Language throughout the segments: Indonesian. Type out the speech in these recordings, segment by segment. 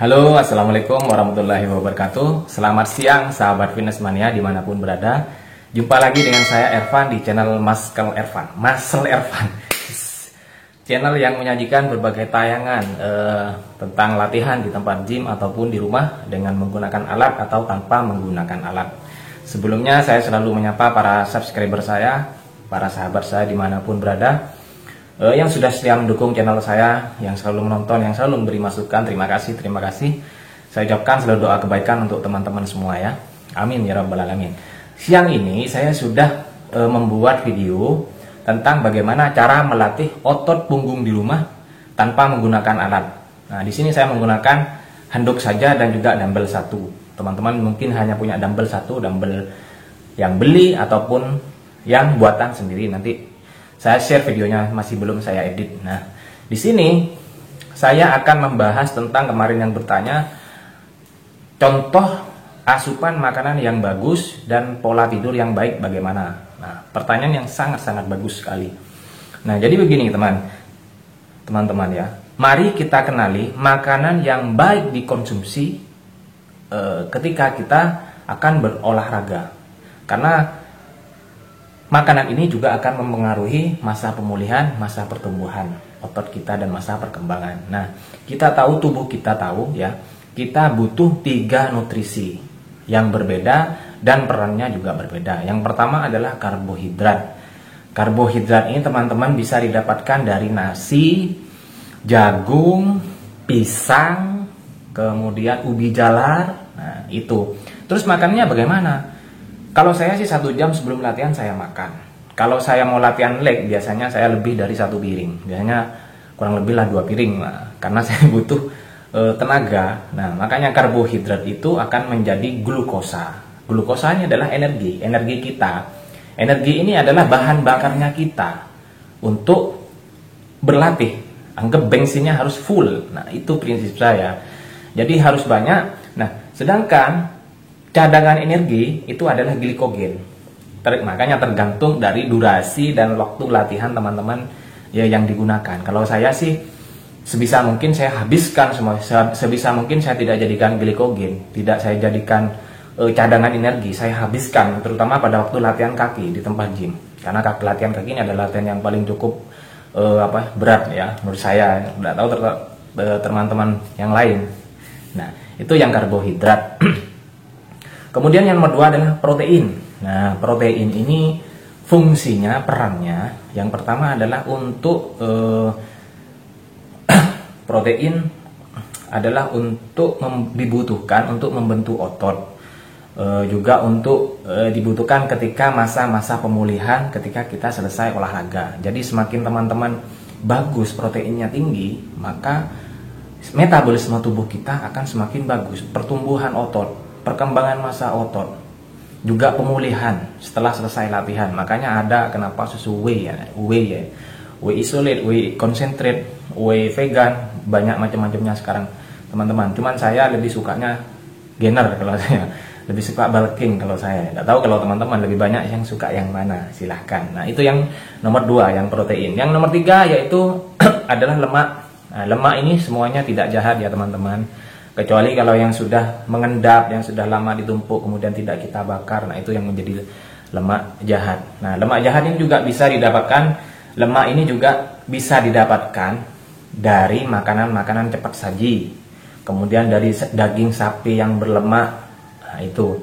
Halo, assalamualaikum warahmatullahi wabarakatuh. Selamat siang, sahabat fitness mania dimanapun berada. Jumpa lagi dengan saya Ervan di channel Muscle Ervan, channel yang menyajikan berbagai tayangan tentang latihan di tempat gym ataupun di rumah dengan menggunakan alat atau tanpa menggunakan alat. Sebelumnya saya selalu menyapa para subscriber saya, para sahabat saya dimanapun berada, yang sudah setia mendukung channel saya, yang selalu menonton, yang selalu memberi masukan. Terima kasih. Saya ucapkan selalu doa kebaikan untuk teman-teman semua ya. Amin ya rabbal alamin. Siang ini saya sudah membuat video tentang bagaimana cara melatih otot punggung di rumah tanpa menggunakan alat. Nah, di sini saya menggunakan handuk saja dan juga dumbbell satu. Teman-teman mungkin hanya punya dumbbell satu, dumbbell yang beli ataupun yang buatan sendiri. Nanti saya share videonya, masih belum saya edit. Nah, di sini saya akan membahas tentang kemarin yang bertanya contoh asupan makanan yang bagus dan pola tidur yang baik bagaimana. Nah, pertanyaan yang sangat-sangat bagus sekali. Nah, jadi begini teman-teman ya. Mari kita kenali makanan yang baik dikonsumsi ketika kita akan berolahraga. Karena makanan ini juga akan mempengaruhi masa pemulihan, masa pertumbuhan otot kita dan masa perkembangan. Nah, kita tahu, tubuh kita tahu ya, kita butuh 3 nutrisi yang berbeda dan perannya juga berbeda. Yang pertama adalah karbohidrat. Karbohidrat ini teman-teman bisa didapatkan dari nasi, jagung, pisang, kemudian ubi jalar. Nah, itu. Terus makannya bagaimana? Kalau saya sih 1 jam sebelum latihan saya makan. Kalau saya mau latihan leg, biasanya saya lebih dari 1 piring. Biasanya kurang lebih lah 2 piring lah, karena saya butuh tenaga. Nah, makanya karbohidrat itu akan menjadi glukosa. Glukosa ini adalah energi kita. Energi ini adalah bahan bakarnya kita untuk berlatih. Anggap bensinnya harus full. Nah, itu prinsip saya. Jadi harus banyak. Nah, sedangkan cadangan energi itu adalah glikogen. Makanya tergantung dari durasi dan waktu latihan teman-teman ya yang digunakan. Kalau saya sih sebisa mungkin saya habiskan semua. Sebisa mungkin saya tidak jadikan glikogen, tidak saya jadikan cadangan energi, saya habiskan terutama pada waktu latihan kaki di tempat gym. Karena latihan kaki ini adalah latihan yang paling cukup berat ya menurut saya. Tidak tahu teman-teman yang lain. Nah, itu yang karbohidrat. Kemudian yang nomor 2 adalah protein. Nah, protein ini fungsinya, perannya, yang pertama adalah untuk protein adalah untuk dibutuhkan untuk membentuk otot, juga untuk dibutuhkan ketika masa-masa pemulihan ketika kita selesai olahraga. Jadi semakin teman-teman bagus proteinnya tinggi, maka metabolisme tubuh kita akan semakin bagus, pertumbuhan otot, perkembangan masa otot, juga pemulihan setelah selesai latihan. Makanya ada kenapa susu whey ya, whey isolate, whey concentrate, whey vegan, banyak macam-macamnya sekarang teman-teman. Cuman saya lebih sukanya gainer, kalau saya lebih suka bulking kalau saya. Nggak tahu kalau teman-teman lebih banyak yang suka yang mana, silahkan. Nah, itu yang nomor 2, yang protein. Yang nomor 3 yaitu adalah lemak. Nah, lemak ini semuanya tidak jahat ya teman-teman, kecuali kalau yang sudah mengendap, yang sudah lama ditumpuk kemudian tidak kita bakar. Nah, itu yang menjadi lemak jahat. Nah, lemak jahat ini juga bisa didapatkan, lemak ini juga bisa didapatkan dari makanan-makanan cepat saji, kemudian dari daging sapi yang berlemak. Nah, itu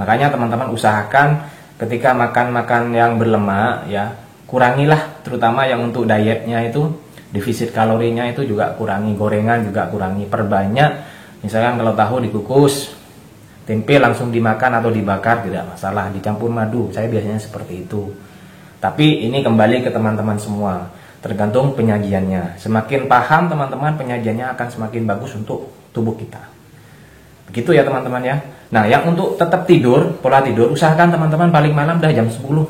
makanya teman-teman usahakan ketika makan yang berlemak ya, kurangilah, terutama yang untuk dietnya itu, defisit kalorinya itu juga kurangi, gorengan juga kurangi, perbanyak. Misalkan kalau tahu dikukus, tempe langsung dimakan atau dibakar tidak masalah, dicampur madu, saya biasanya seperti itu. Tapi ini kembali ke teman-teman semua, tergantung penyajiannya. Semakin paham teman-teman penyajiannya akan semakin bagus untuk tubuh kita. Begitu ya teman-teman ya. Nah, yang untuk tetap tidur, pola tidur, usahakan teman-teman paling malam dah jam 10.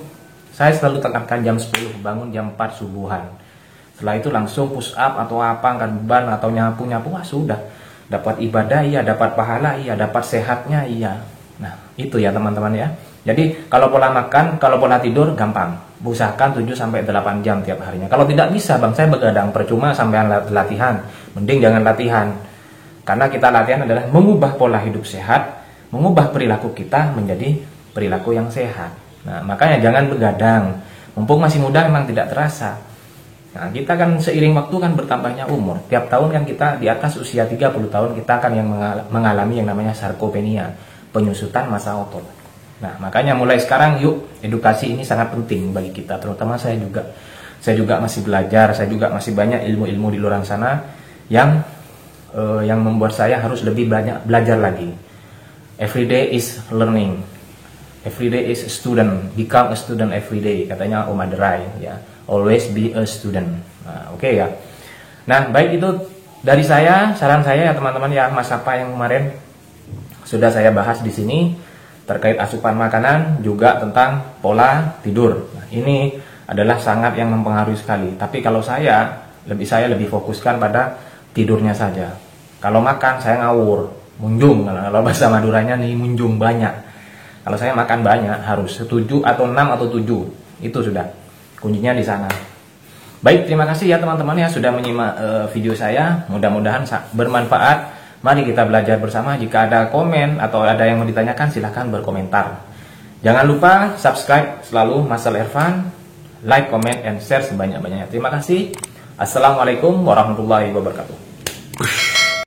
Saya selalu tekankan jam 10, bangun jam 4 subuhan. Setelah itu langsung push up atau apa, angkat beban atau nyapu-nyapu, wah sudah. Dapat ibadah iya, dapat pahala iya, dapat sehatnya iya. Nah, itu ya teman-teman ya. Jadi kalau pola makan, kalau pola tidur gampang. Usahakan 7-8 jam tiap harinya. Kalau tidak bisa, bang saya begadang percuma sampai latihan. Mending jangan latihan. Karena kita latihan adalah mengubah pola hidup sehat, mengubah perilaku kita menjadi perilaku yang sehat. Nah, makanya jangan begadang. Mumpung masih muda memang tidak terasa. Nah, kita kan seiring waktu kan bertambahnya umur. Tiap tahun kan kita di atas usia 30 tahun kita akan yang mengalami yang namanya sarkopenia, penyusutan massa otot. Nah, makanya mulai sekarang yuk, edukasi ini sangat penting bagi kita, terutama saya juga. Saya juga masih belajar, saya juga masih banyak ilmu-ilmu di luar sana yang membuat saya harus lebih banyak belajar lagi. Every day is learning. Every day is a student. Become a student every day, katanya Om Aderai ya. Always be a student. Nah, oke ya. Nah, baik itu dari saya, saran saya ya teman-teman ya, Mas apa yang kemarin sudah saya bahas di sini terkait asupan makanan, juga tentang pola tidur. Nah, ini adalah sangat yang mempengaruhi sekali. Tapi kalau saya lebih fokuskan pada tidurnya saja. Kalau makan saya ngawur, munjung. Kalau bahasa Maduranya nih munjung banyak. Kalau saya makan banyak harus 7 atau 6 atau 7. Itu sudah kuncinya di sana. Baik, terima kasih ya teman-teman ya sudah menyimak video saya. Mudah-mudahan bermanfaat. Mari kita belajar bersama. Jika ada komen atau ada yang mau ditanyakan, silahkan berkomentar. Jangan lupa subscribe selalu Masal Ervan, like, comment, and share sebanyak-banyaknya. Terima kasih. Assalamualaikum warahmatullahi wabarakatuh.